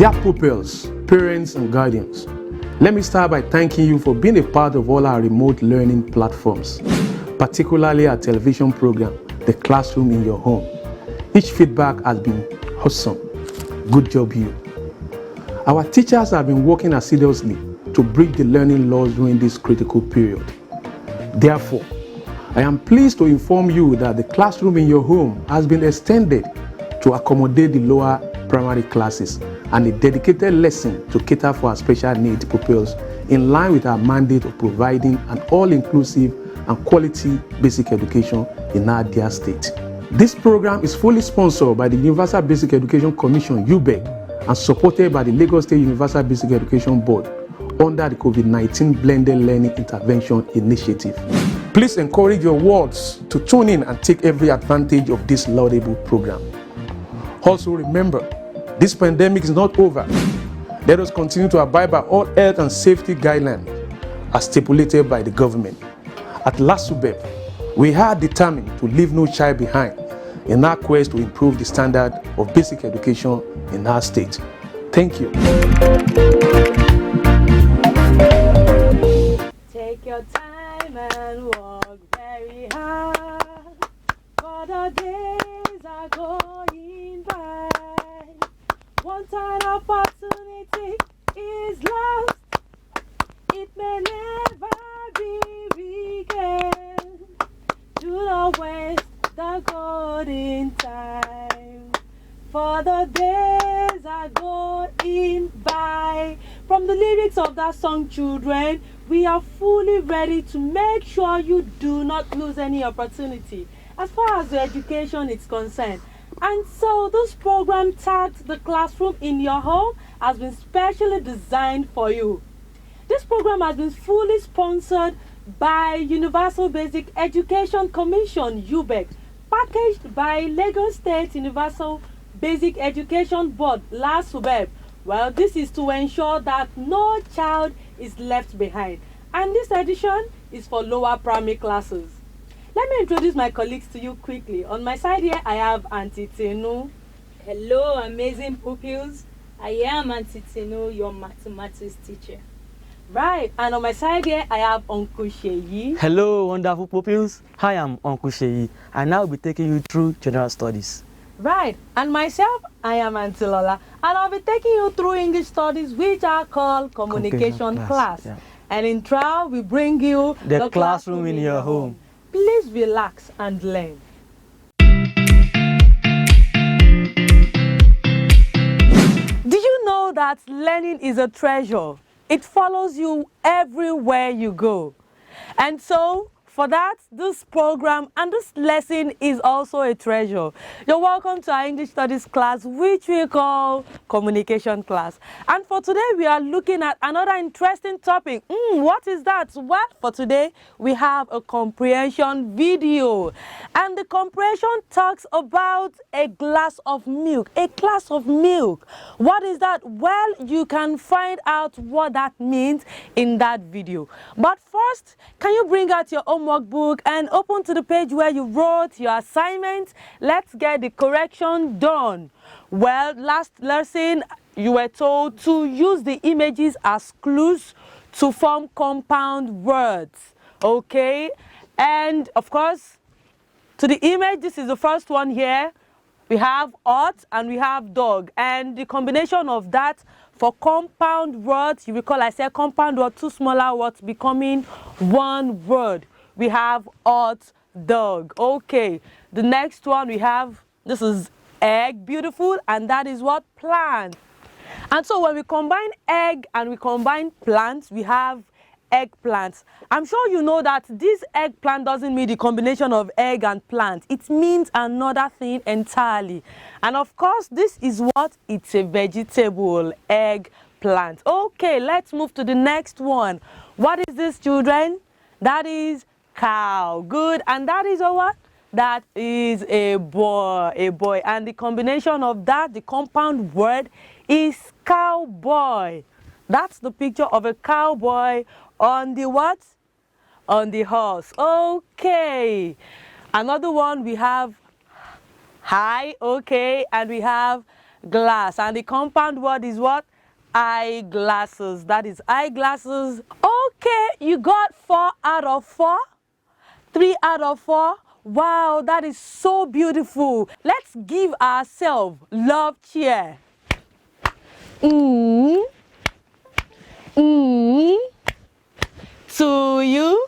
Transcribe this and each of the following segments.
Dear pupils, parents and guardians, let me start by thanking you for being a part of all our remote learning platforms, particularly our television program, The Classroom in Your Home. Each feedback has been awesome. Good job, you. Our teachers have been working assiduously to bridge the learning loss during this critical period. Therefore, I am pleased to inform you that the Classroom in Your Home has been extended to accommodate the lower primary classes and a dedicated lesson to cater for our special needs pupils in line with our mandate of providing an all-inclusive and quality basic education in our dear state. This program is fully sponsored by the Universal Basic Education Commission, UBEC, and supported by the Lagos State Universal Basic Education Board under the COVID-19 Blended Learning Intervention Initiative. Please encourage your wards to tune in and take every advantage of this laudable program. Also remember, this pandemic is not over. Let us continue to abide by all health and safety guidelines as stipulated by the government. At LASUBEB, we are determined to leave no child behind in our quest to improve the standard of basic education in our state. Thank you. Take your time and work very hard, for the days are going by. One time opportunity is lost, it may never be regained. Do not waste the golden time, for the days are going by. From the lyrics of that song, children, we are fully ready to make sure you do not lose any opportunity as far as your education is concerned. And so this program tagged The Classroom in Your Home has been specially designed for you. This program has been fully sponsored by Universal Basic Education Commission, UBEC, packaged by Lagos State Universal Basic Education Board, LASUBEB. Well, this is to ensure that no child is left behind. And this edition is for lower primary classes. Let me introduce my colleagues to you quickly. On my side here, I have Auntie Tenu. Hello, amazing pupils. I am Auntie Tenu, your mathematics teacher. Right, and on my side here, I have Uncle Sheyi. Hello, wonderful pupils. I am Uncle Sheyi, and I'll be taking you through general studies. Right, and myself, I am Auntie Lola, and I'll be taking you through English studies, which are called communication class. Yeah. And in trial, we bring you The classroom in your home. Please relax and learn. Do you know that learning is a treasure? It follows you everywhere you go. And so, for that, this program and this lesson is also a treasure. You're welcome to our English Studies class, which we call communication class. And for today, we are looking at another interesting topic. What is that? Well, for today, we have a comprehension video. And the comprehension talks about a glass of milk. A glass of milk. What is that? Well, you can find out what that means in that video. But first, can you bring out your homework book and open to the page where you wrote your assignment? Let's get the correction done. Well, last lesson, you were told to use the images as clues to form compound words. Okay? And of course, to the image, this is the first one here. We have hot and we have dog. And the combination of that for compound words, you recall I said compound word, two smaller words becoming one word. We have hot dog. Okay. The next one we have, this is egg, beautiful, and that is what? Plant. And so when we combine egg and we combine plants, we have eggplants. I'm sure you know that this eggplant doesn't mean the combination of egg and plant. It means another thing entirely. And of course, this is what? It's a vegetable, eggplant. Okay, let's move to the next one. What is this, children? That is cow. Good. And that is a what? That is a boy. And the combination of that, the compound word, is cowboy. That's the picture of a cowboy on the what? On the horse. Okay. Another one we have high. Okay. And we have glass. And the compound word is what? Eyeglasses. That is eyeglasses. Okay, you got 4 out of 4. 3 out of 4. Wow, that is so beautiful. Let's give ourselves love cheer. To you.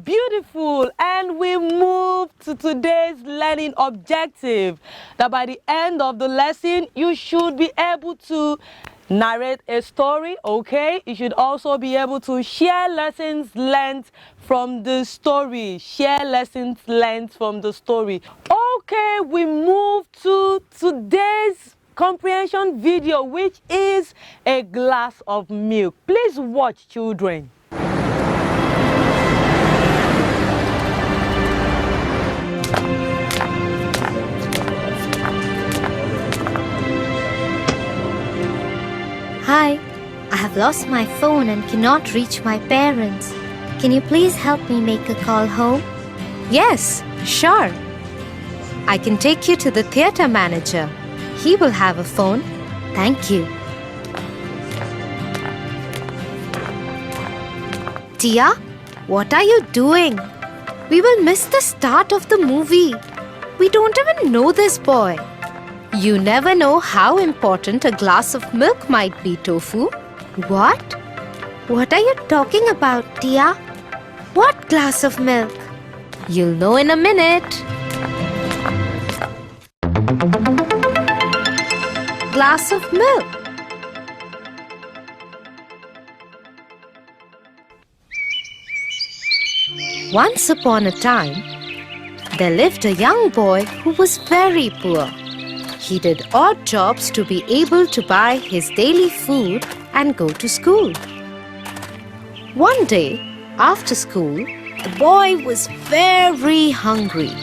Beautiful. And we move to today's learning objective, that by the end of the lesson you should be able to narrate a story. Okay, you should also be able to share lessons learned from the story. Share lessons learned from the story. Okay, we move to today's comprehension video, which is a glass of milk. Please watch, children. Hi, I have lost my phone and cannot reach my parents. Can you please help me make a call home? Yes, sure. I can take you to the theatre manager. He will have a phone. Thank you. Tia, what are you doing? We will miss the start of the movie. We don't even know this boy. You never know how important a glass of milk might be, Tofu. What? What are you talking about, Tia? What glass of milk? You'll know in a minute. Glass of milk. Once upon a time, there lived a young boy who was very poor. He did odd jobs to be able to buy his daily food and go to school. One day, after school, the boy was very hungry.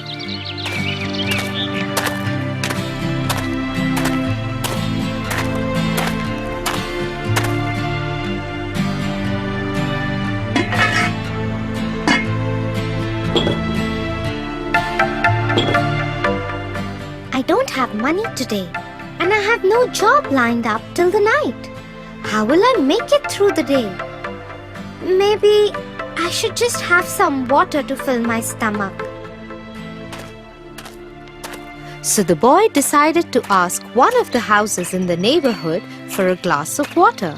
I don't have money today, and I have no job lined up till the night. How will I make it through the day? Maybe I should just have some water to fill my stomach. So the boy decided to ask one of the houses in the neighborhood for a glass of water.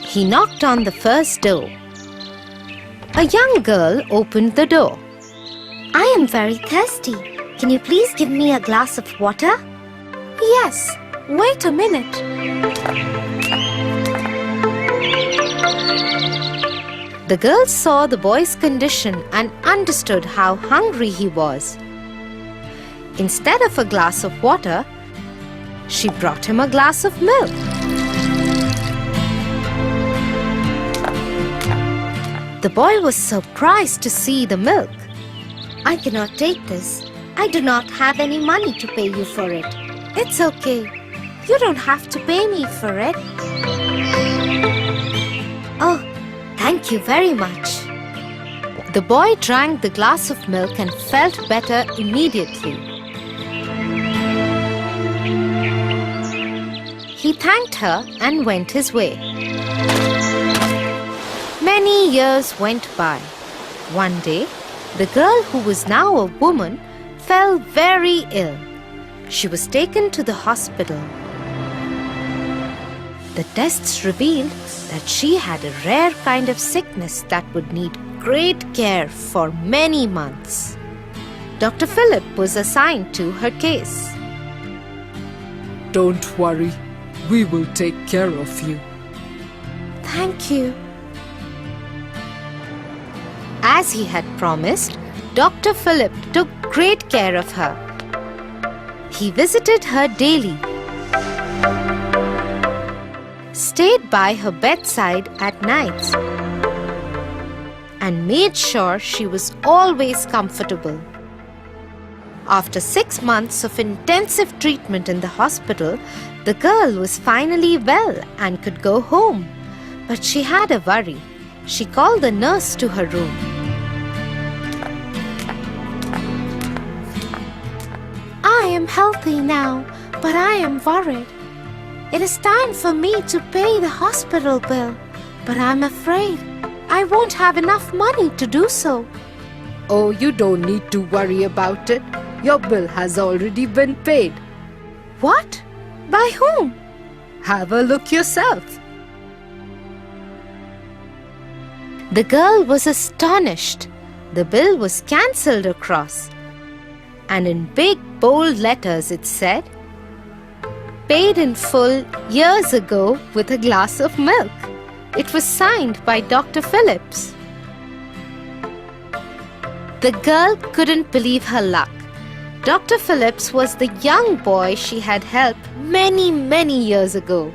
He knocked on the first door. A young girl opened the door. I am very thirsty. Can you please give me a glass of water? Yes, wait a minute. The girl saw the boy's condition and understood how hungry he was. Instead of a glass of water, she brought him a glass of milk. The boy was surprised to see the milk. I cannot take this. I do not have any money to pay you for it. It's okay. You don't have to pay me for it. Oh, thank you very much. The boy drank the glass of milk and felt better immediately. He thanked her and went his way. Many years went by. One day, the girl, who was now a woman, fell very ill. She was taken to the hospital. The tests revealed that she had a rare kind of sickness that would need great care for many months. Dr. Philip was assigned to her case. Don't worry, we will take care of you. Thank you. As he had promised, Dr. Philip took great care of her. He visited her daily, stayed by her bedside at nights, and made sure she was always comfortable. After 6 months of intensive treatment in the hospital, the girl was finally well and could go home. But she had a worry. She called the nurse to her room. am healthy now, but I am worried. It is time for me to pay the hospital bill, but I'm afraid I won't have enough money to do so. Oh, you don't need to worry about it. Your bill has already been paid. What? By whom? Have a look yourself. The girl was astonished. The bill was cancelled across, and in big bold letters it said, "Paid in full years ago with a glass of milk." It was signed by Dr. Phillips. The girl couldn't believe her luck. Dr. Phillips was the young boy she had helped many years ago.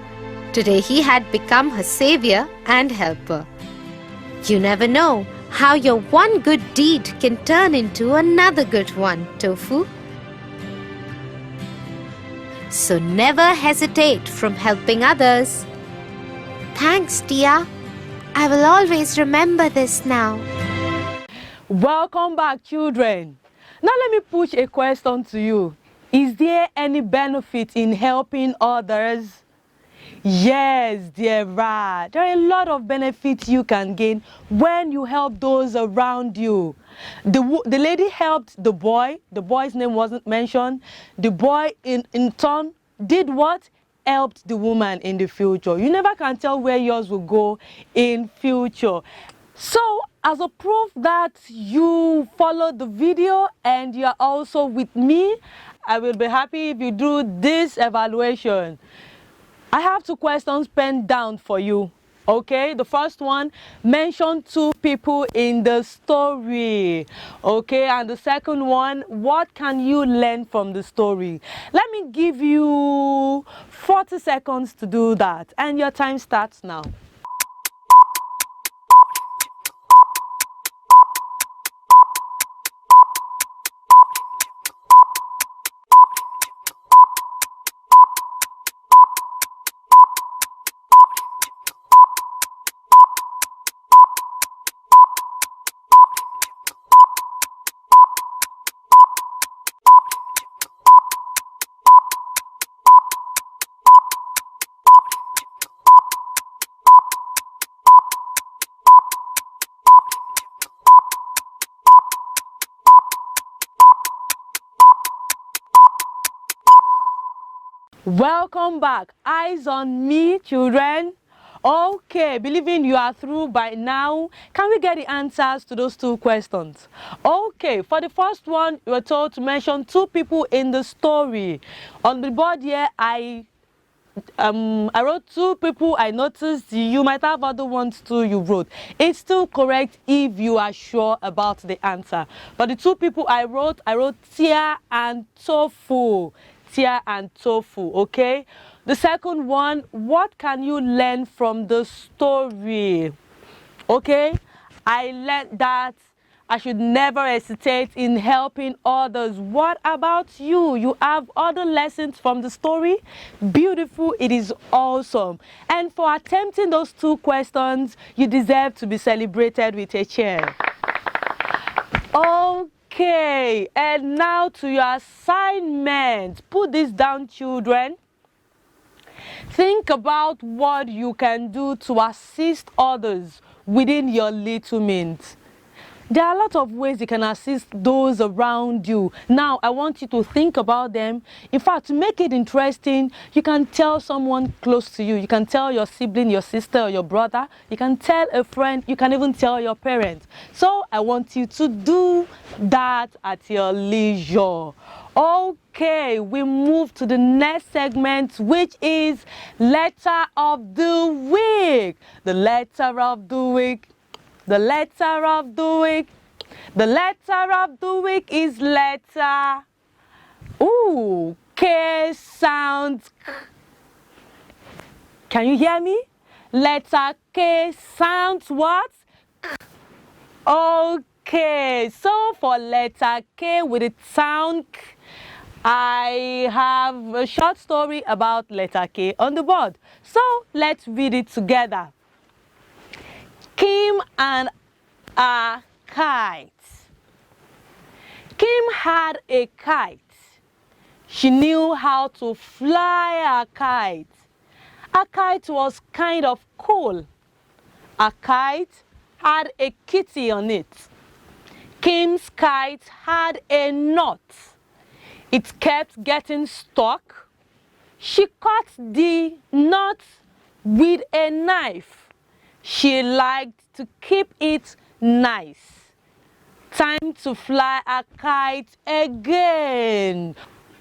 Today he had become her savior and helper. You never know how your one good deed can turn into another good one, Tofu. So never hesitate from helping others. Thanks, Tia. I will always remember this now. Welcome back, children. Now let me push a question to you. Is there any benefit in helping others? Yes, there are. There are a lot of benefits you can gain when you help those around you. The lady helped the boy. The boy's name wasn't mentioned. The boy in turn did what? Helped the woman in the future. You never can tell where yours will go in future. So, as a proof that you followed the video and you are also with me, I will be happy if you do this evaluation. I have 2 questions penned down for you. Okay, the first one, mention 2 people in the story. Okay, and the second one, what can you learn from the story? Let me give you 40 seconds to do that, and your time starts now. Welcome back. Eyes on me, children. Okay, believing you are through by now, can we get the answers to those 2 questions? Okay, for the first one, you were told to mention 2 people in the story. On the board here, I wrote 2 people I noticed. You might have other ones too you wrote. It's still correct if you are sure about the answer. But the 2 people I wrote Tia and Tofu. Tia and Tofu, okay? The second one, what can you learn from the story? Okay? I learned that I should never hesitate in helping others. What about you? You have other lessons from the story? Beautiful, it is awesome. And for attempting those 2 questions, you deserve to be celebrated with a chair. Okay, and now to your assignment. Put this down, children. Think about what you can do to assist others within your little means. There are a lot of ways you can assist those around you. Now, I want you to think about them. In fact, to make it interesting, you can tell someone close to you. You can tell your sibling, your sister, or your brother. You can tell a friend. You can even tell your parents. So, I want you to do that at your leisure. Okay, we move to the next segment, which is Letter of the Week. The letter of the week. The letter of the week. The letter of the week is letter. Ooh, K sounds. Can you hear me? Letter K sounds what? Okay, so for letter K with its sound, I have a short story about letter K on the board. So let's read it together. Kim and a kite. Kim had a kite. She knew how to fly a kite. A kite was kind of cool. A kite had a kitty on it. Kim's kite had a knot. It kept getting stuck. She cut the knot with a knife. She liked to keep it nice. Time to fly a kite again.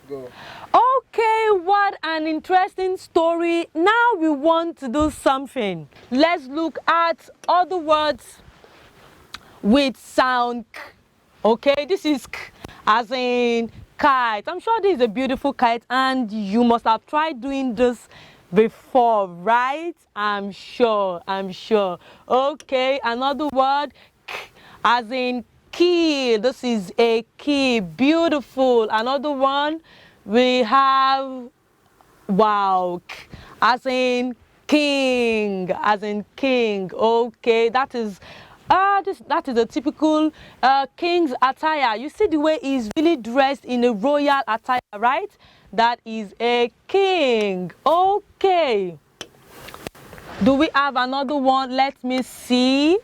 Go. Okay, what an interesting story. Now we want to do something. Let's look at other words with sound k. Okay, this is k, as in kite. I'm sure this is a beautiful kite and you must have tried doing this before, right? I'm sure. Okay, another word k, as in key. This is a key. Beautiful. Another one we have, wow, k, as in king. Okay, that is a typical king's attire. You see the way he's really dressed in a royal attire, right? That is a king. Okay. Do we have another one? Let me see.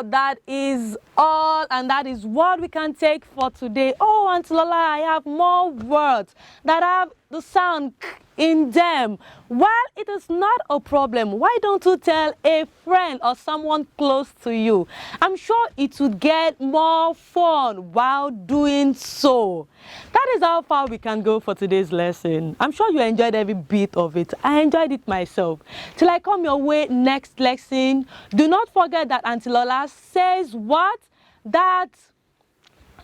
That is all, and that is what we can take for today. Oh, Auntie Lola, I have more words that have the sound k in them. Well, it is not a problem. Why don't you tell a friend or someone close to you? I'm sure it would get more fun while doing so. That is how far we can go for today's lesson. I'm sure you enjoyed every bit of it. I enjoyed it myself. Till I come your way next lesson, do not forget that Auntie Lola says what? That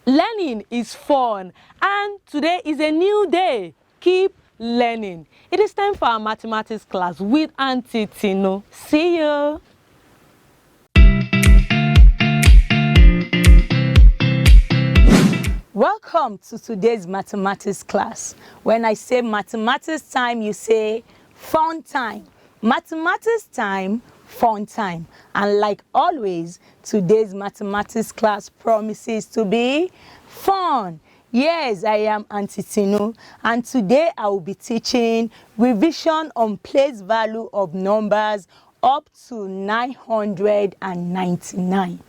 learning is fun. And today is a new day. Keep learning. It is time for our mathematics class with Auntie Tino. See you. Welcome to today's mathematics class. When I say mathematics time, you say fun time. Mathematics time, fun time. And like always, today's mathematics class promises to be fun. Yes, I am Auntie Tino, and today I will be teaching revision on place value of numbers up to 999.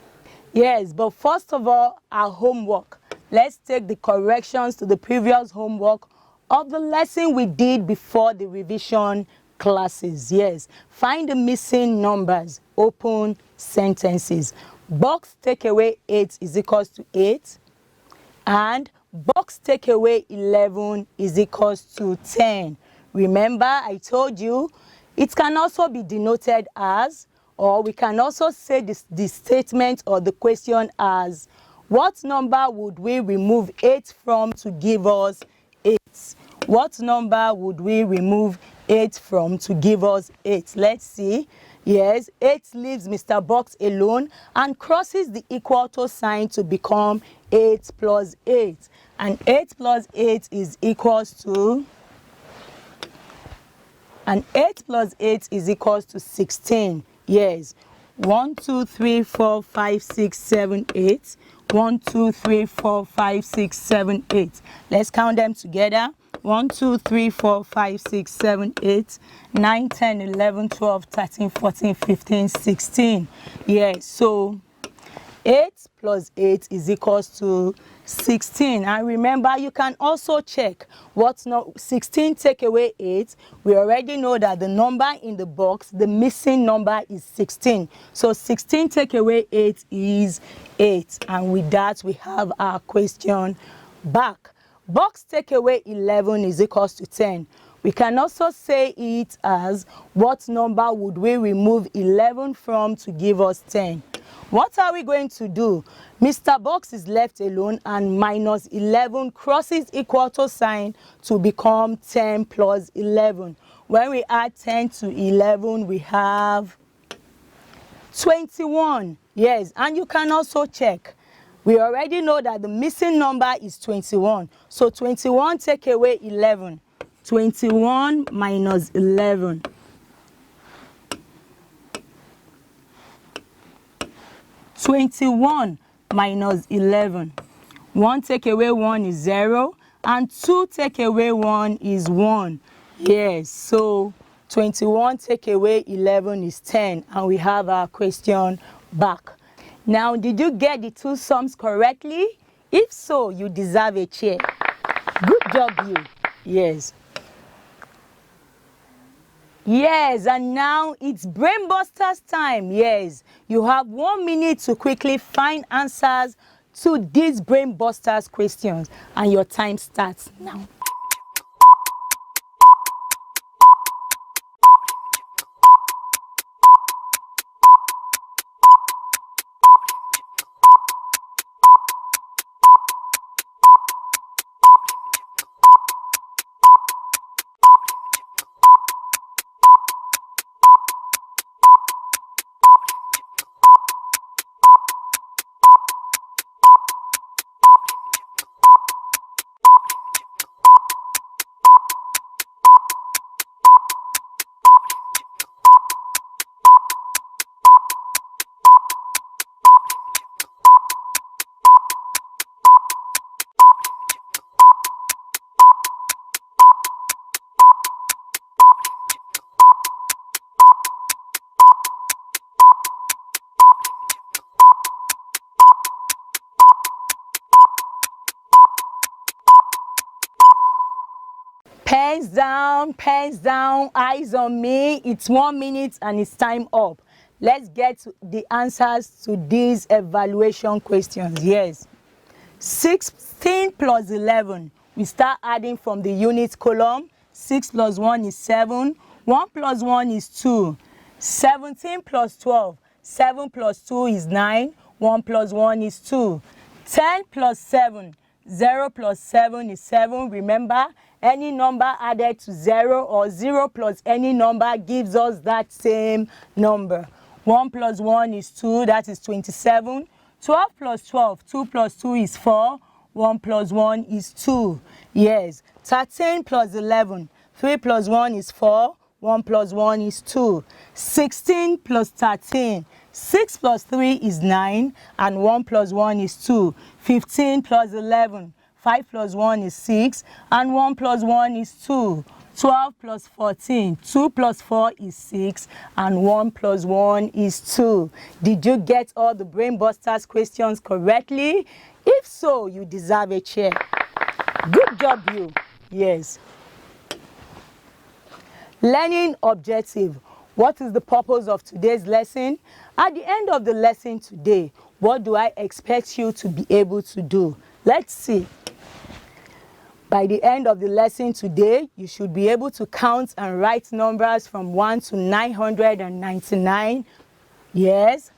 Yes, but first of all, our homework. Let's take the corrections to the previous homework of the lesson we did before the revision classes. Yes, find the missing numbers, open sentences. Box take away 8 is equals to 8, and box take away 11 is equals to 10. Remember, I told you it can also be denoted as, or we can also say the statement or the question as, what number would we remove 8 from to give us 8? What number would we remove 8 from to give us 8? Let's see. Yes, 8 leaves Mr. Box alone and crosses the equal to sign to become 8 plus 8. And 8 plus 8 is equals to, and 8 plus 8 is equals to 16. Yes, 1, 2, 3, 4, 5, 6, 7, 8. 1, 2, 3, 4, 5, 6, 7, 8. Let's count them together. 1, 2, 3, 4, 5, 6, 7, 8, 9, 10, 11, 12, 13, 14, 15, 16. Yes, so 8 plus 8 is equals to 16. And remember, you can also check what's not 16 take away 8. We already know that the number in the box, the missing number is 16. So 16 take away 8 is 8. And with that, we have our question back. Box take away 11 is equals to 10. We can also say it as, what number would we remove 11 from to give us 10? What are we going to do? Mr. Box is left alone and minus 11 crosses equal to sign to become 10 plus 11. When we add 10 to 11, we have 21. Yes, and you can also check. We already know that the missing number is 21. So 21 take away 11. 21 minus 11. 21 minus 11. 1 take away 1 is 0. And 2 take away 1 is 1. Yes, so 21 take away 11 is 10. And we have our question back. Now, did you get the two sums correctly? If so, you deserve a chair. Good job, you. Yes. Yes, and now it's Brainbusters time. Yes, you have 1 minute to quickly find answers to these Brainbusters questions, and your time starts now. Pens down, eyes on me. It's 1 minute and it's time up. Let's get to the answers to these evaluation questions. Yes. 16 plus 11. We start adding from the unit column. 6 plus 1 is 7. 1 plus 1 is 2. 17 plus 12. 7 plus 2 is 9. 1 plus 1 is 2. 10 plus 7. 0 plus 7 is 7. Remember, any number added to 0 or 0 plus any number gives us that same number. 1 plus 1 is 2, that is 27. 12 plus 12, 2 plus 2 is 4. 1 plus 1 is 2. Yes. 13 plus 11, 3 plus 1 is 4. 1 plus 1 is 2. 16 plus 13, 6 plus 3 is 9. And 1 plus 1 is 2. 15 plus 11, 5 plus 1 is 6. And 1 plus 1 is 2. 12 plus 14, 2 plus 4 is 6. And 1 plus 1 is 2. Did you get all the Brainbusters questions correctly? If so, you deserve a chair. Good job, you. Yes. Learning objective. What is the purpose of today's lesson? At the end of the lesson today, what do I expect you to be able to do? Let's see. By the end of the lesson today, you should be able to count and write numbers from 1 to 999. Yes.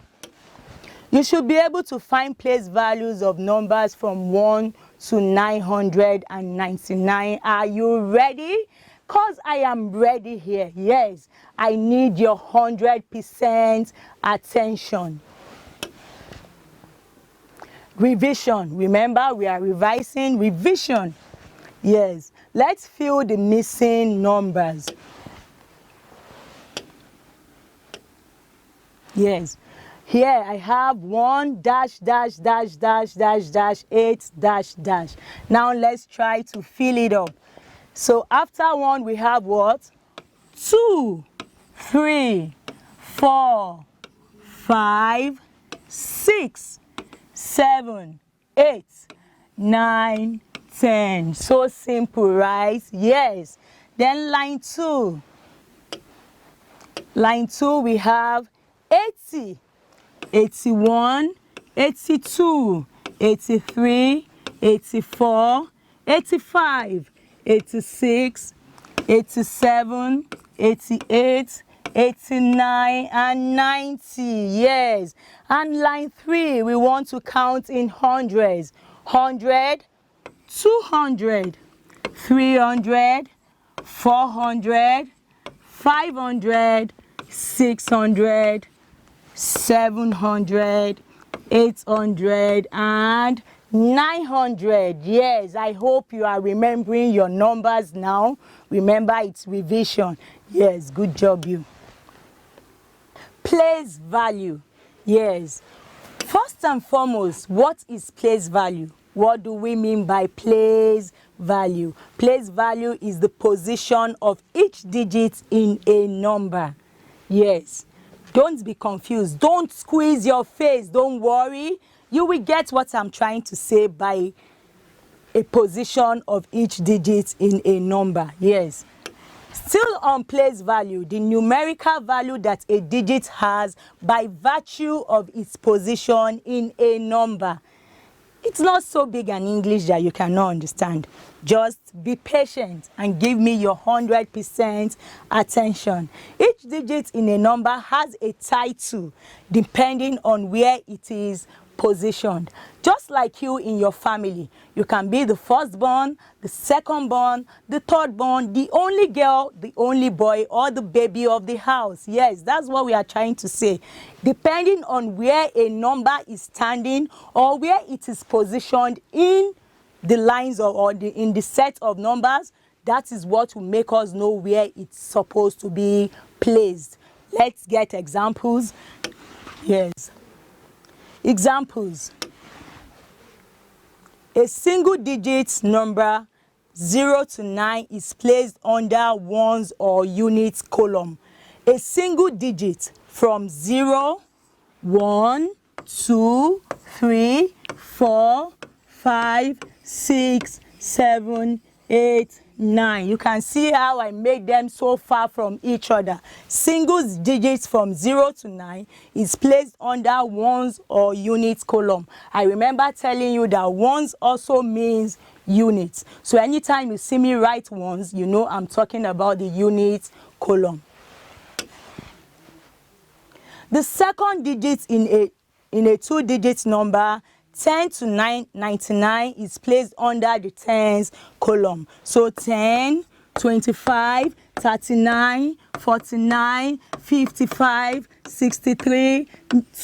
You should be able to find place values of numbers from 1 to 999. Are you ready? Because I am ready here. Yes, I need your 100% attention. Revision. Remember, we are revising. Revision. Yes, let's fill the missing numbers. Yes, here I have 1 dash dash dash dash dash dash 8 dash dash. Now let's try to fill it up. So after 1 we have what? 2, 3, 4, 5, 6, 7, 8, 9, 10. So simple, right? Yes. Then line 2. Line 2 we have 80, 81, 82, 83, 84, 85, 86, 87, 88, 89, and 90. Yes. And line 3, we want to count in hundreds. 100, 200, 300, 400, 500, 600, 700, 800, and 900. Yes, I hope you are remembering your numbers now. Remember, it's revision. Yes, good job, you. Place value. Yes. First and foremost, what is place value? What do we mean by place value? Place value is the position of each digit in a number. Yes. Don't be confused. Don't squeeze your face. Don't worry. You will get what I'm trying to say by a position of each digit in a number. Yes. Still on place value, the numerical value that a digit has by virtue of its position in a number. It's not so big an English that you cannot understand. Just be patient and give me your 100% attention. Each digit in a number has a title depending on where it is positioned. Just like you in your family, you can be the firstborn, the secondborn, the thirdborn, the only girl, the only boy, or the baby of the house. Yes, that's what we are trying to say. Depending on where a number is standing or where it is positioned in the lines in the set of numbers, that is what will make us know where it's supposed to be placed. Let's get examples. Yes. Examples. A single digit number 0 to 9 is placed under ones or units column. A single digit from 0, 1, 2, 3, 4, 5, 6, 7, 8, 9. You can see how I made them so far from each other. Single digits from 0 to 9 is placed under ones or units column. I remember telling you that ones also means units. So anytime you see me write ones, you know I'm talking about the units column. The second digit in a two-digit number 10 to 99 is placed under the tens column. So 10, 25, 39, 49, 55, 63,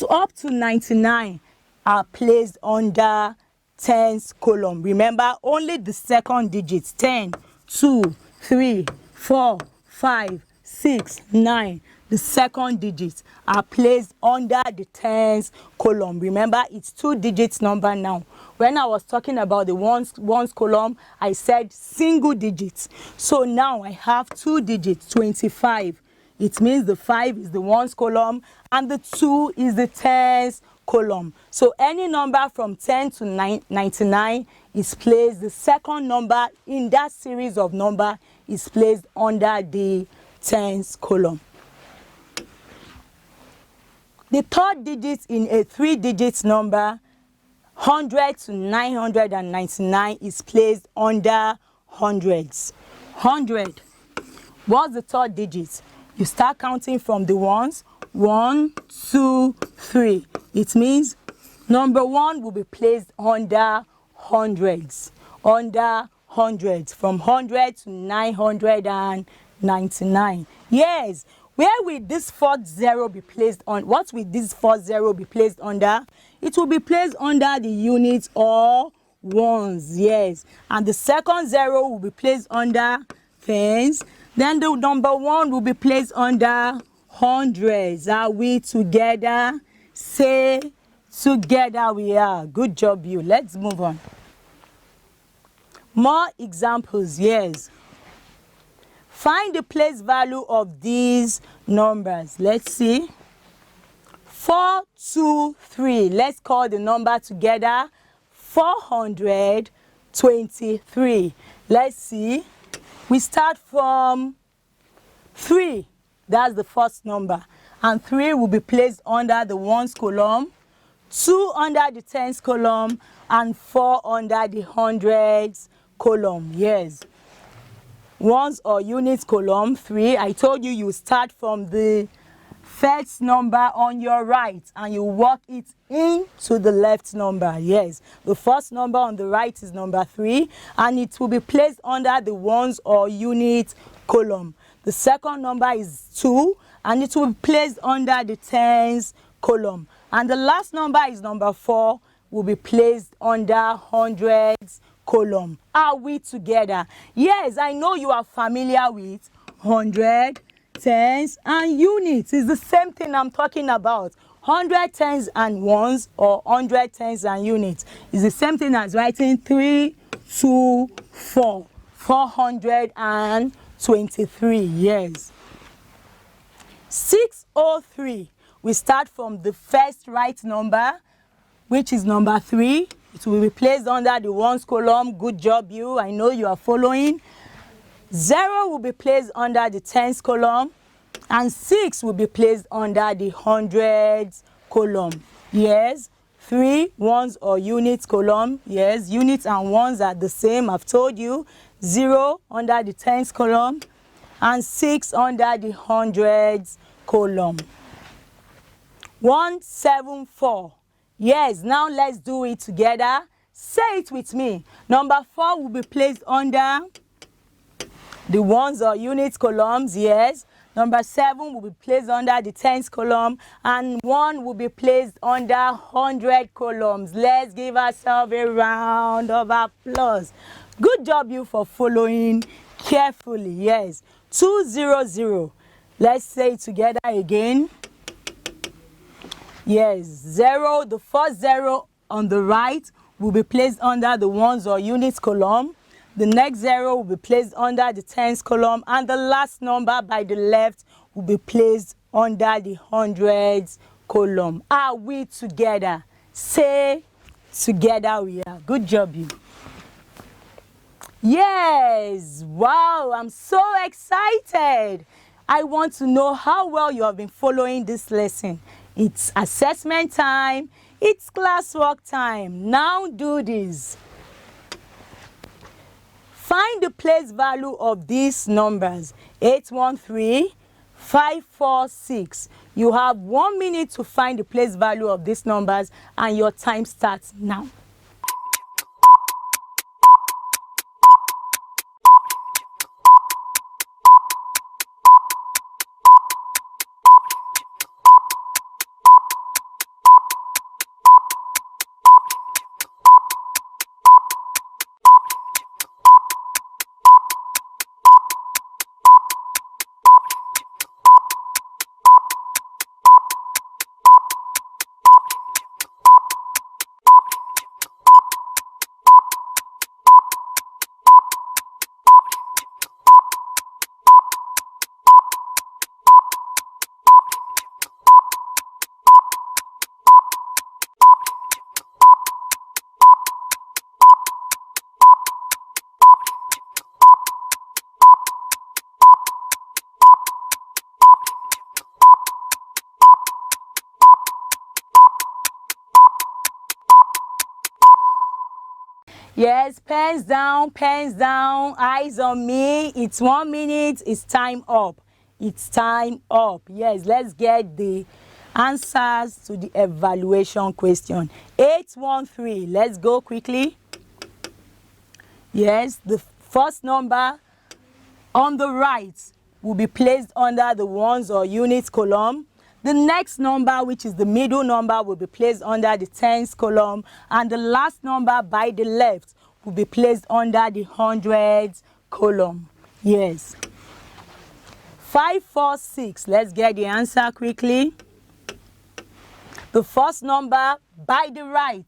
up to 99 are placed under tens column. Remember, only the second digits 10, 2, 3, 4, 5, 6, 9. The second digits are placed under the tens column. Remember, it's two digits number now. When I was talking about the ones column, I said single digits. So now I have two digits, 25. It means the 5 is the ones column and the 2 is the tens column. So any number from 10 to 99 is placed. The second number in that series of number is placed under the tens column. The third digit in a three-digit number, 100 to 999, is placed under hundreds. 100. What's the third digit? You start counting from the ones. 1, 2, 3. It means number 1 will be placed under hundreds. Under hundreds. From 100 to 999. Yes. Where will this fourth zero be placed on? What will this fourth zero be placed under? It will be placed under the units or ones, yes. And the second zero will be placed under tens. Then the number 1 will be placed under hundreds. Are we together? Say together we are. Good job, you. Let's move on. More examples, yes. Find the place value of these numbers. Let's see. 4, 2, 3. Let's call the number together. 423. Let's see. We start from 3. That's the first number. And 3 will be placed under the ones column, 2 under the tens column, and 4 under the hundreds column. Yes. Ones or units column 3. I told you you start from the first number on your right and you work it into the left number. Yes, the first number on the right is number 3 and it will be placed under the ones or units column. The second number is 2 and it will be placed under the tens column. And the last number is number 4, will be placed under hundreds column. Are we together? Yes, I know you are familiar with 100, tens, and units. It's the same thing I'm talking about. 100 tens and ones or 100 tens and units. It's the same thing as writing 3, 2, 4. 423, yes. 603, we start from the first right number, which is number 3. It will be placed under the ones column. Good job, you. I know you are following. 0 will be placed under the tens column, and 6 will be placed under the hundreds column. Yes. 3 ones or units column. Yes, units and ones are the same. I've told you. 0 under the tens column and 6 under the hundreds column. 174. Yes, now let's do it together. Say it with me. Number 4 will be placed under the ones or units columns. Yes. Number 7 will be placed under the tens column, and 1 will be placed under 100 columns. Let's give ourselves a round of applause. Good job, you, for following carefully. Yes. 200. Let's say it together again. Yes. 0. The first 0 on the right will be placed under the ones or units column. The next 0 will be placed under the tens column, and the last number by the left will be placed under the hundreds column. Are we together? Say, together we are. Good job, you. Yes. Wow, I'm so excited. I want to know how well you have been following this lesson. It's assessment time. It's classwork time. Now do this. Find the place value of these numbers. 813, 546. You have 1 minute to find the place value of these numbers, and your time starts now. Yes, pens down, eyes on me. It's 1 minute, it's time up. It's time up. Yes, let's get the answers to the evaluation question. 813, let's go quickly. Yes, the first number on the right will be placed under the ones or units column. The next number, which is the middle number, will be placed under the tens column, and the last number by the left will be placed under the hundreds column. Yes. 546. Let's get the answer quickly. The first number by the right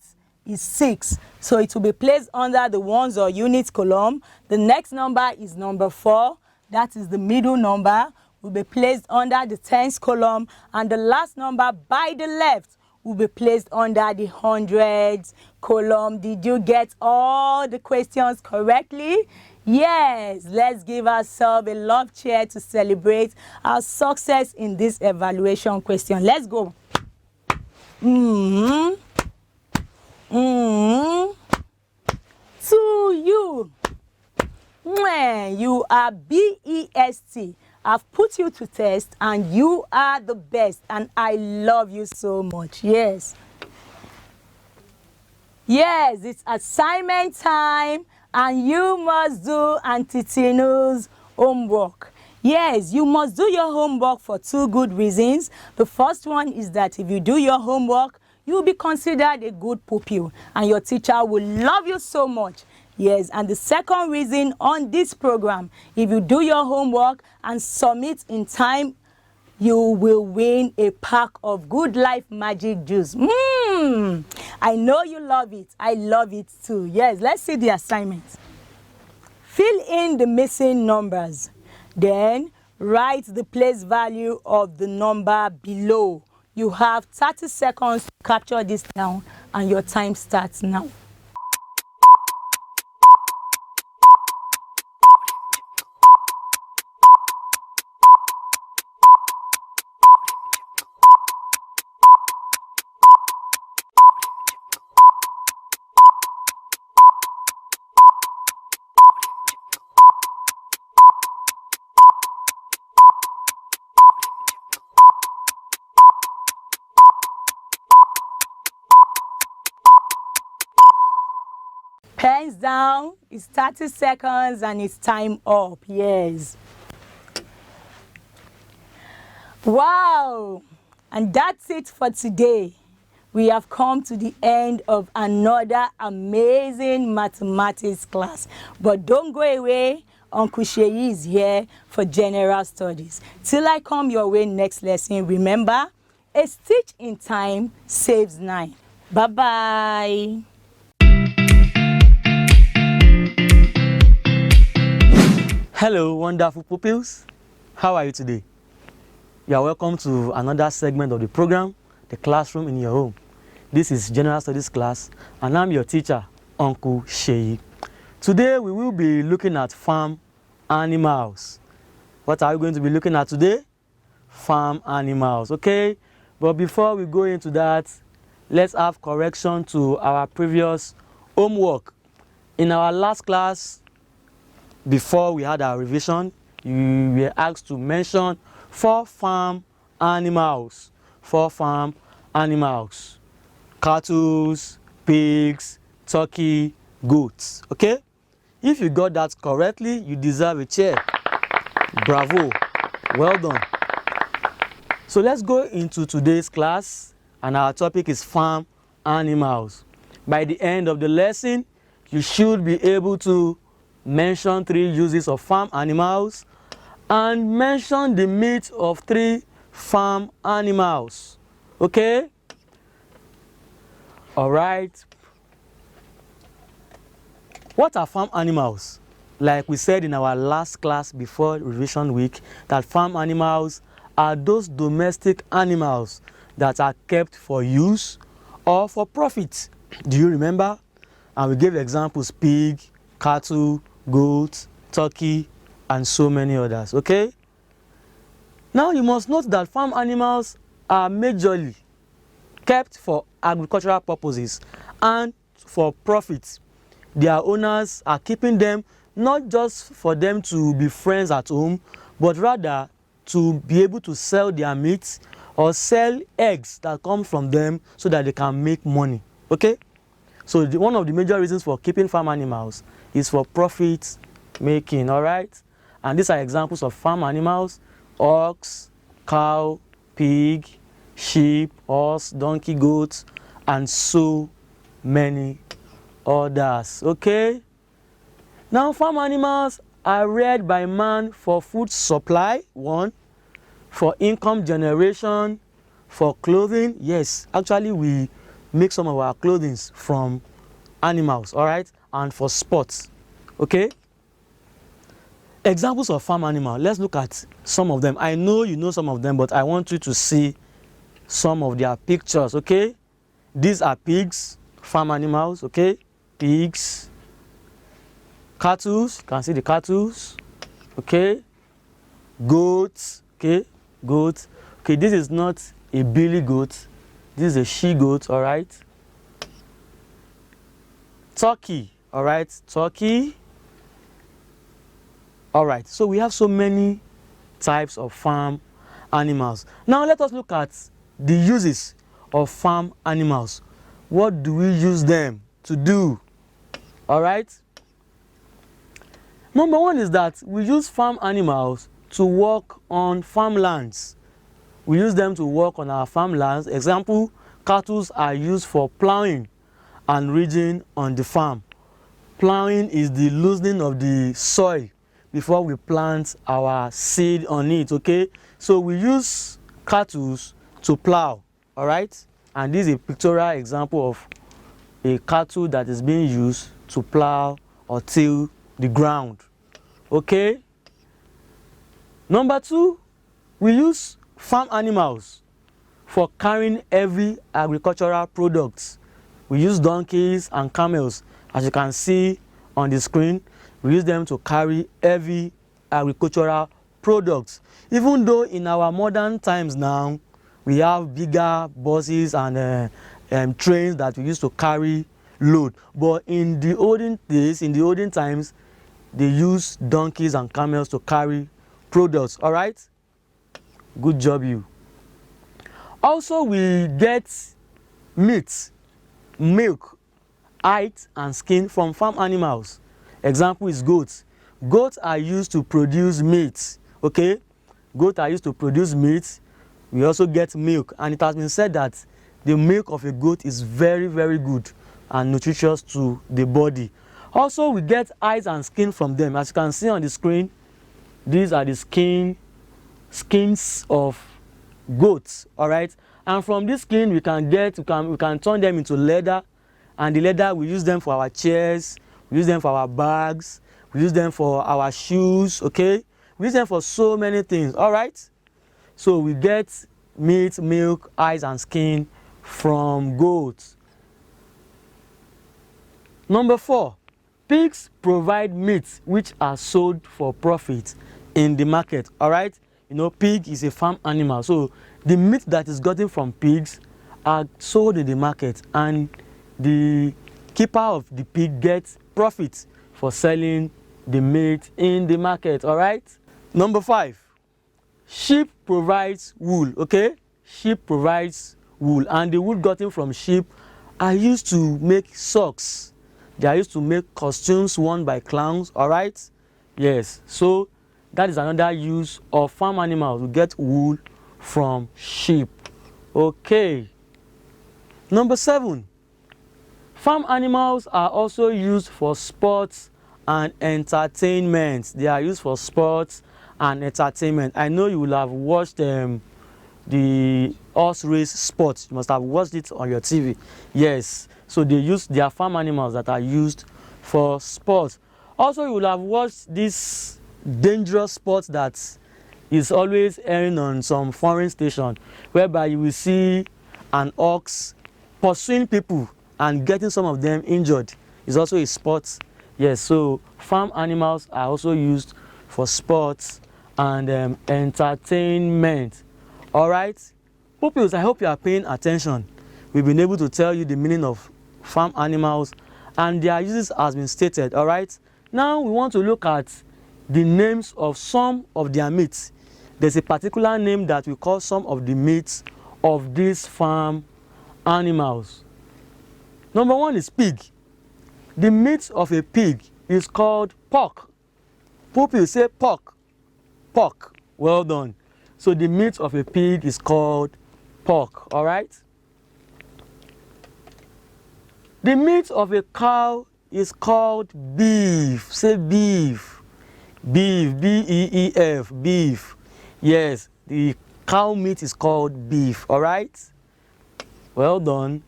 is 6, so it will be placed under the ones or units column. The next number is number 4. That is the middle number, will be placed under the tens column, and the last number by the left will be placed under the hundreds column. Did you get all the questions correctly? Yes. Let's give ourselves a love cheer to celebrate our success in this evaluation question. Let's go. To you. You are BEST. I've put you to test, and you are the best, and I love you so much. Yes. Yes, it's assignment time, and you must do Auntie Tinu's homework. Yes, you must do your homework for 2 good reasons. The first one is that if you do your homework, you will be considered a good pupil, and your teacher will love you so much. Yes, and the second reason on this program, if you do your homework and submit in time, you will win a pack of Good Life Magic Juice. I know you love it. I love it too. Yes, let's see the assignment. Fill in the missing numbers. Then write the place value of the number below. You have 30 seconds to capture this down, and your time starts now. Pens down, it's 30 seconds and it's time up. Yes. Wow. And that's it for today. We have come to the end of another amazing mathematics class. But don't go away. Uncle Sheyi is here for general studies. Till I come your way next lesson, remember, a stitch in time saves 9. Bye-bye. Hello, wonderful pupils. How are you today? You are welcome to another segment of the program, The Classroom in Your Home. This is General Studies class, and I'm your teacher, Uncle Sheyi. Today, we will be looking at farm animals. What are we going to be looking at today? Farm animals, okay? But before we go into that, let's have correction to our previous homework. In our last class, before we had our revision, you were asked to mention 4 farm animals. 4 farm animals. Cattle, pigs, turkey, goats. Okay? If you got that correctly, you deserve a chair. Bravo. Well done. So let's go into today's class, and our topic is farm animals. By the end of the lesson, you should be able to mention 3 uses of farm animals and mention the meat of 3 farm animals. Okay? All right. What are farm animals? Like we said in our last class before revision week, that farm animals are those domestic animals that are kept for use or for profit. Do you remember? And we gave examples: pig, cattle, goat, turkey, and so many others. Okay? Now you must note that farm animals are majorly kept for agricultural purposes and for profit. Their owners are keeping them not just for them to be friends at home, but rather to be able to sell their meat or sell eggs that come from them so that they can make money. Okay? So one of the major reasons for keeping farm animals is for profit making, all right? And these are examples of farm animals: ox, cow, pig, sheep, horse, donkey, goat, and so many others. Okay? Now, farm animals are reared by man for food supply, 1, for income generation, for clothing. Yes, actually we make some of our clothing from animals, all right? And for sports. Okay? Examples of farm animal. Let's look at some of them. I know you know some of them, but I want you to see some of their pictures. Okay? These are pigs, farm animals. Okay? Pigs. Cattle. You can see the cattle. Okay? Goats. Okay? Goat. Okay, this is not a billy goat. This is a she goat, all right? Turkey, all right? Turkey. All right, so we have so many types of farm animals. Now let us look at the uses of farm animals. What do we use them to do? All right? Number 1 is that we use farm animals to work on farmlands. We use them to work on our farmlands. Example, cattle are used for plowing and ridging on the farm. Plowing is the loosening of the soil before we plant our seed on it, okay? So we use cattle to plow, all right? And this is a pictorial example of a cattle that is being used to plow or till the ground, okay? Number 2, we use farm animals for carrying heavy agricultural products. We use donkeys and camels, as you can see on the screen. We use them to carry heavy agricultural products. Even though in our modern times now, we have bigger buses and trains that we use to carry load. But in the olden days, in the olden times, they use donkeys and camels to carry products, all right? Good job, you. Also, we get meat, milk, hide and skin from farm animals. Example is goats. Goats are used to produce meat, okay? Goats are used to produce meat. We also get milk, and it has been said that the milk of a goat is very, very good and nutritious to the body. Also, we get hides and skin from them. As you can see on the screen, these are the skins of goats, all right? And from this skin, we can turn them into leather, and the leather, we use them for our chairs, we use them for our bags, we use them for our shoes, okay? We use them for so many things, all right? So we get meat, milk, hides and skin from goats. Number 4, pigs provide meat which are sold for profit in the market, all right? You know, pig is a farm animal, so the meat that is gotten from pigs are sold in the market, and the keeper of the pig gets profit for selling the meat in the market, all right? Number 5, sheep provides wool, okay? Sheep provides wool, and the wool gotten from sheep are used to make socks. They are used to make costumes worn by clowns, all right? Yes, so that is another use of farm animals. We get wool from sheep, okay? Number 7, farm animals are also used for sports and entertainment. They are used for sports and entertainment. I know you will have watched the horse race sport. You must have watched it on your TV. Yes, so they are farm animals that are used for sports. Also, you will have watched this dangerous sport that is always airing on some foreign station, whereby you will see an ox pursuing people and getting some of them injured. It's also a sport. Yes, so farm animals are also used for sports and entertainment. All right, pupils, I hope you are paying attention. We've been able to tell you the meaning of farm animals, and their uses has been stated. All right, now we want to look at the names of some of their meats. There's a particular name that we call some of the meats of these farm animals. Number 1 is pig. The meat of a pig is called pork. People say pork. Pork. Well done. So the meat of a pig is called pork, all right? The meat of a cow is called beef. Say beef. Beef, B-E-E-F, beef. Yes, the cow meat is called beef, all right? Well done.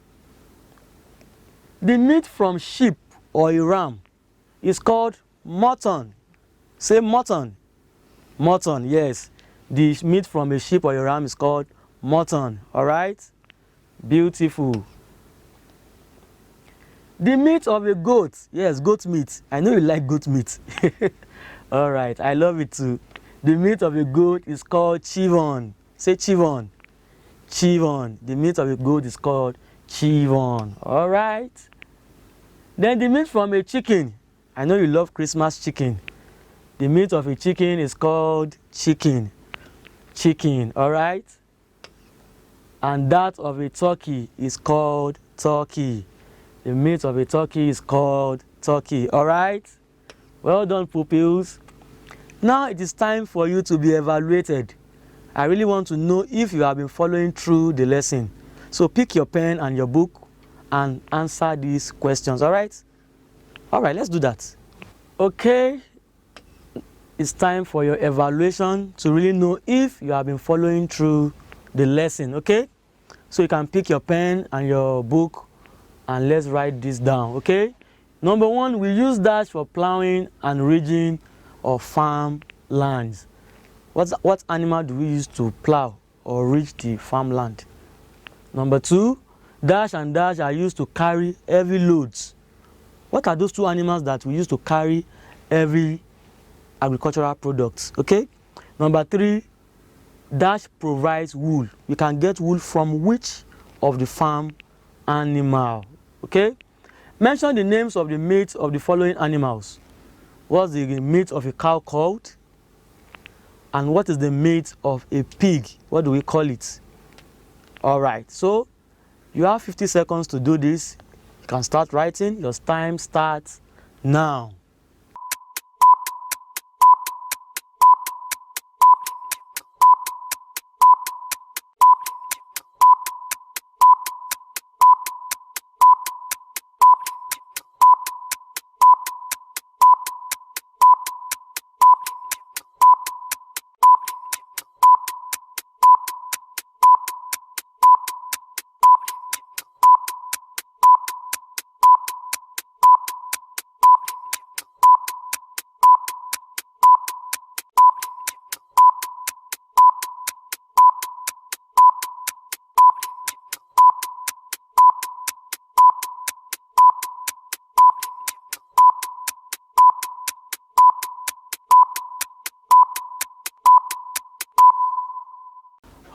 The meat from sheep or a ram is called mutton. Say mutton. Mutton, yes. The meat from a sheep or a ram is called mutton, all right? Beautiful. The meat of a goat, yes, goat meat. I know you like goat meat. All right, I love it too. The meat of a goat is called chivon. Say chivon. Chivon. The meat of a goat is called chivon. All right. Then the meat from a chicken. I know you love Christmas chicken. The meat of a chicken is called chicken. Chicken, all right? And that of a turkey is called turkey. The meat of a turkey is called turkey, all right? Well done, pupils. Now it is time for you to be evaluated. I really want to know if you have been following through the lesson. So pick your pen and your book and answer these questions, all right? All right, let's do that. Okay, it's time for your evaluation to really know if you have been following through the lesson, okay? So you can pick your pen and your book and let's write this down, okay? Number 1, we use dash for plowing and ridging of farm lands. What animal do we use to plow or ridge the farmland? Number 2, dash and dash are used to carry heavy loads. What are those 2 animals that we use to carry heavy agricultural products? Okay. Number 3, dash provides wool. You can get wool from which of the farm animal? Okay. Mention the names of the mates of the following animals. What's the mate of a cow called? And what is the mate of a pig? What do we call it? All right. So you have 50 seconds to do this. You can start writing. Your time starts now.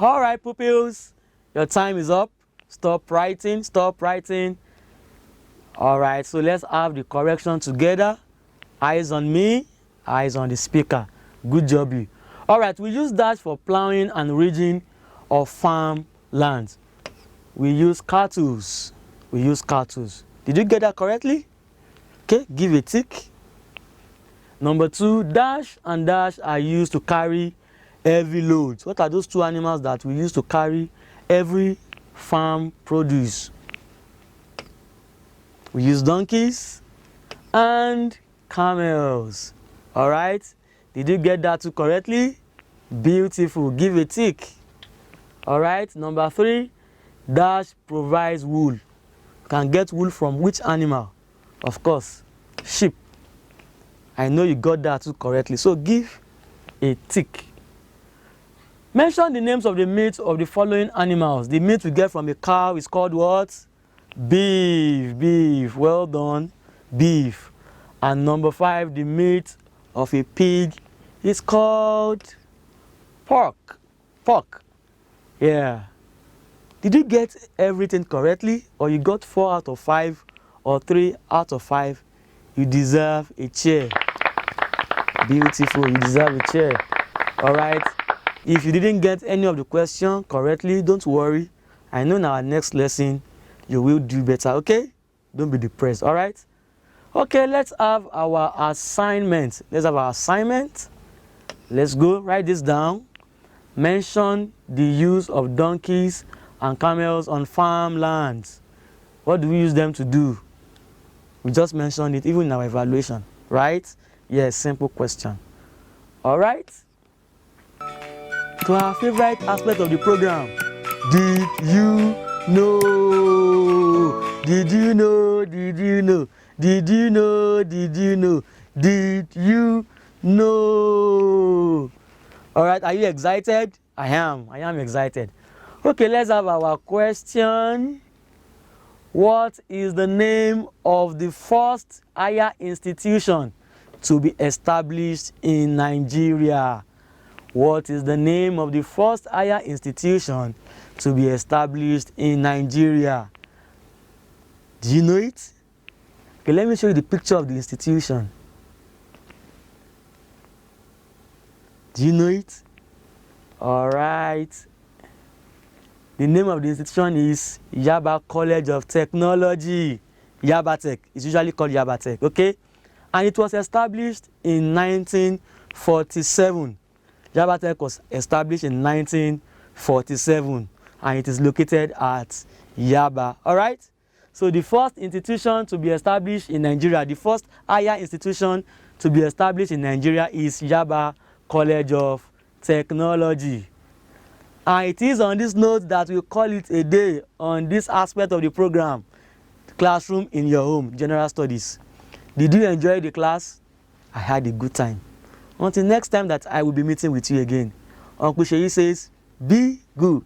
All right, pupils, your time is up. Stop writing, stop writing. All right, so let's have the correction together. Eyes on me, eyes on the speaker. Good job, you. All right, we use dash for plowing and ridging of farm lands. We use cattles. We use cattles. Did you get that correctly? Okay, give a tick. Number 2, dash and dash are used to carry heavy loads. What are those 2 animals that we use to carry every farm produce? We use donkeys and camels. All right, did you get that too correctly? Beautiful, give a tick. All right, number 3, dash provides wool. You can get wool from which animal? Of course, sheep. I know you got that too correctly, so give a tick. Mention the names of the meat of the following animals. The meat we get from a cow is called what? Beef. Beef. Well done. Beef. And number 5, the meat of a pig is called pork. Pork. Yeah. Did you get everything correctly? Or you got 4 out of 5 or 3 out of 5? You deserve a chair. Beautiful. You deserve a chair. All right. If you didn't get any of the questions correctly, don't worry. I know in our next lesson, you will do better, okay? Don't be depressed, all right? Okay, let's have our assignment. Let's have our assignment. Let's go, write this down. Mention the use of donkeys and camels on farmlands. What do we use them to do? We just mentioned it even in our evaluation, right? Yes, simple question. All right? To our favorite aspect of the program. Did you know? Did you know? Did you know? Did you know? Did you know? Did you know? All right, are you excited? I am excited. Okay, let's have our question. What is the name of the first higher institution to be established in Nigeria? What is the name of the first higher institution to be established in Nigeria? Do you know it? Okay, let me show you the picture of the institution. Do you know it? All right. The name of the institution is Yaba College of Technology. Yabatech. It's usually called Yabatech, okay? And it was established in 1947. Yabatech was established in 1947 and it is located at Yaba. All right? So the first institution to be established in Nigeria, the first higher institution to be established in Nigeria is Yaba College of Technology. And it is on this note that we call it a day on this aspect of the program, Classroom in Your Home, General Studies. Did you enjoy the class? I had a good time. Until next time that I will be meeting with you again, Uncle Sheyi says, be good.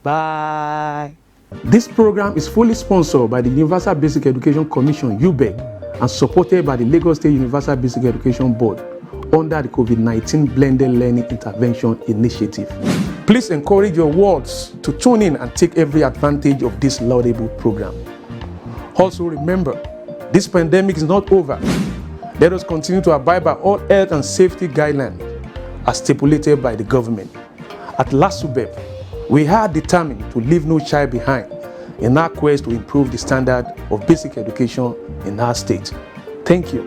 Bye. This program is fully sponsored by the Universal Basic Education Commission, UBEC, and supported by the Lagos State Universal Basic Education Board under the COVID-19 Blended Learning Intervention Initiative. Please encourage your wards to tune in and take every advantage of this laudable program. Also remember, this pandemic is not over. Let us continue to abide by all health and safety guidelines as stipulated by the government. At LASUBEB, we are determined to leave no child behind in our quest to improve the standard of basic education in our state. Thank you.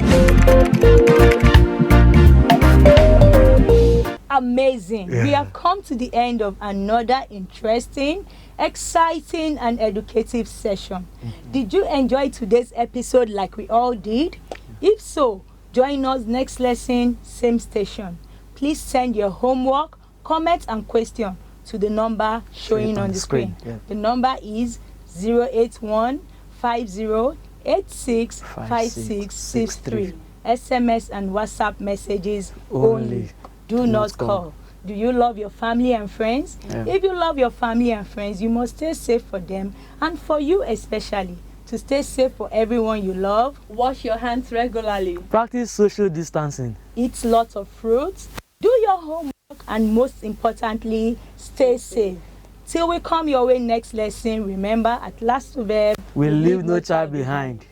Amazing. We have come to the end of another interesting, exciting, and educative session. Did you enjoy today's episode like we all did? If so, join us next lesson, same station. Please send your homework, comments, and questions to the number showing on the screen. Yeah. The number is 081-5086-5663. SMS and WhatsApp messages only. Do not call. Do you love your family and friends? Yeah. If you love your family and friends, you must stay safe for them and for you especially. To stay safe for everyone you love, Wash your hands regularly. Practice social distancing. Eat lots of fruits. Do your homework. And most importantly, stay safe. Till we come your way next lesson, remember, at LASUBEB, we leave no child behind.